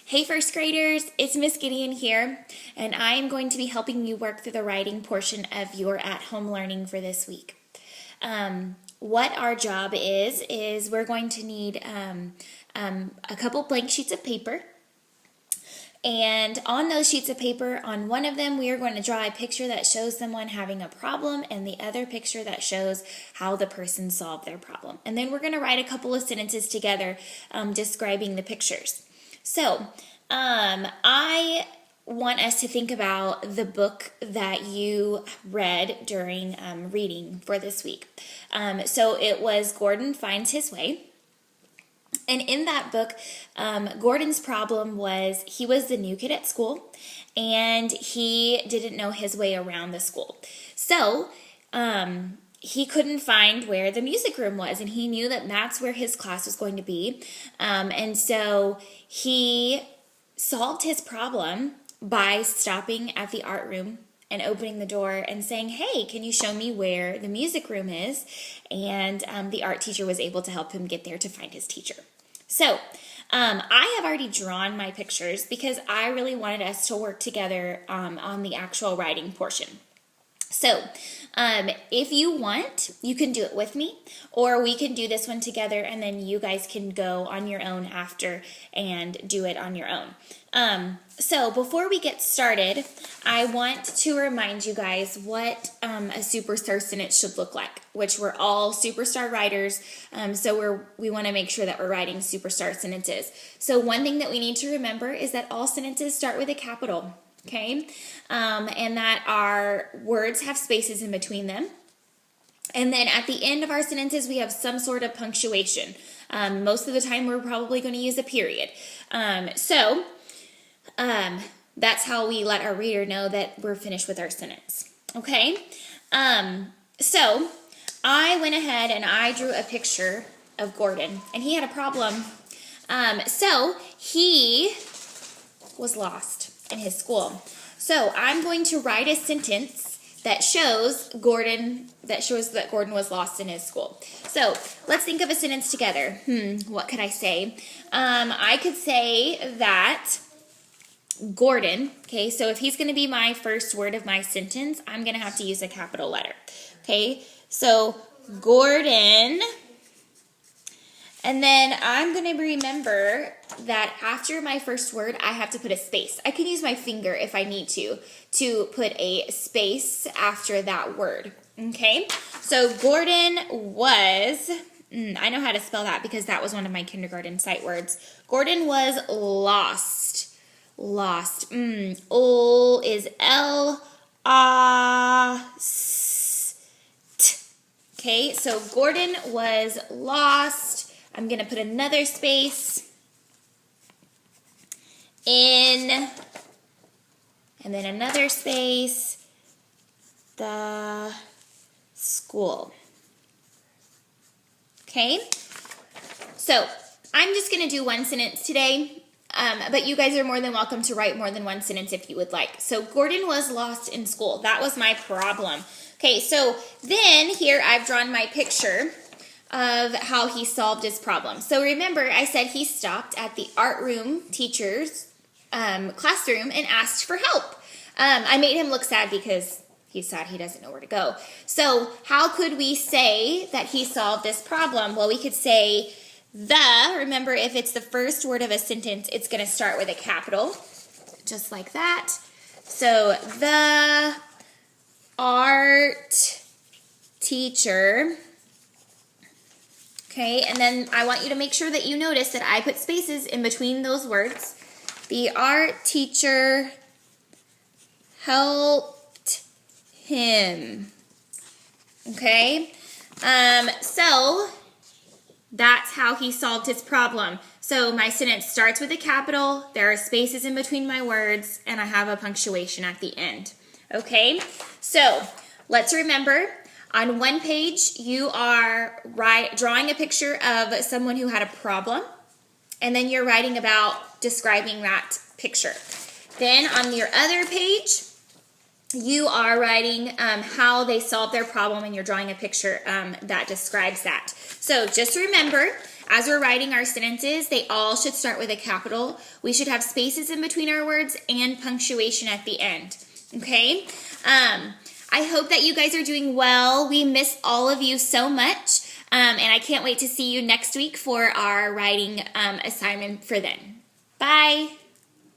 Hey first graders, it's Miss Gideon here, and I am going to be helping you work through the writing portion of your at-home learning for this week. What our job is we're going to need a couple blank sheets of paper, and on those sheets of paper, on one of them, we are going to draw a picture that shows someone having a problem and the other picture that shows how the person solved their problem. And then we're going to write a couple of sentences together describing the pictures. So, I want us to think about the book that you read during reading for this week. So it was Gordon Finds His Way. And in that book, Gordon's problem was he was the new kid at school and he didn't know his way around the school. So, he couldn't find where the music room was, and he knew that that's where his class was going to be. And so he solved his problem by stopping at the art room and opening the door and saying, "Hey, can you show me where the music room is?" And the art teacher was able to help him get there to find his teacher. So I have already drawn my pictures because I really wanted us to work together on the actual writing portion. So, if you want, you can do it with me, or we can do this one together, and then you guys can go on your own after and do it on your own. So before we get started, I want to remind you guys what a superstar sentence should look like, which we're all superstar writers, so we want to make sure that we're writing superstar sentences. So one thing that we need to remember is that all sentences start with a capital. Okay, and that our words have spaces in between them. And then at the end of our sentences, we have some sort of punctuation. Most of the time, we're probably going to use a period. So that's how we let our reader know that we're finished with our sentence. Okay, so I went ahead and I drew a picture of Gordon, and he had a problem. So he was lost in his school. So I'm going to write a sentence that shows that Gordon was lost in his school. So let's think of a sentence together. What could I say? I could say that Gordon, okay, so if he's going to be my first word of my sentence, I'm going to have to use a capital letter. Okay, so Gordon. And then I'm going to remember that after my first word, I have to put a space. I can use my finger if I need to put a space after that word. Okay? So Gordon was, I know how to spell that because that was one of my kindergarten sight words. Gordon was lost. Lost. O is L-A-S-T. Okay? So Gordon was lost. I'm going to put another space in, and then another space, the school. Okay? So I'm just going to do one sentence today, but you guys are more than welcome to write more than one sentence if you would like. So Gordon was lost in school. That was my problem. Okay, so then here I've drawn my picture of how he solved his problem. So remember, I said he stopped at the art room teacher's classroom and asked for help. I made him look sad because he's sad he doesn't know where to go. So how could we say that he solved this problem? Well, we could say remember, if it's the first word of a sentence, it's going to start with a capital, just like that. So the art teacher. Okay, and then I want you to make sure that you notice that I put spaces in between those words. The art teacher helped him. Okay, so that's how he solved his problem. So my sentence starts with a capital, there are spaces in between my words, and I have a punctuation at the end. Okay, so let's remember, on one page, you are drawing a picture of someone who had a problem, and then you're writing about describing that picture. Then on your other page, you are writing how they solved their problem, and you're drawing a picture that describes that. So just remember, As we're writing our sentences, they all should start with a capital. We should have spaces in between our words and punctuation at the end. Okay? I hope that you guys are doing well. We miss all of you so much. And I can't wait to see you next week for our writing assignment for then. Bye.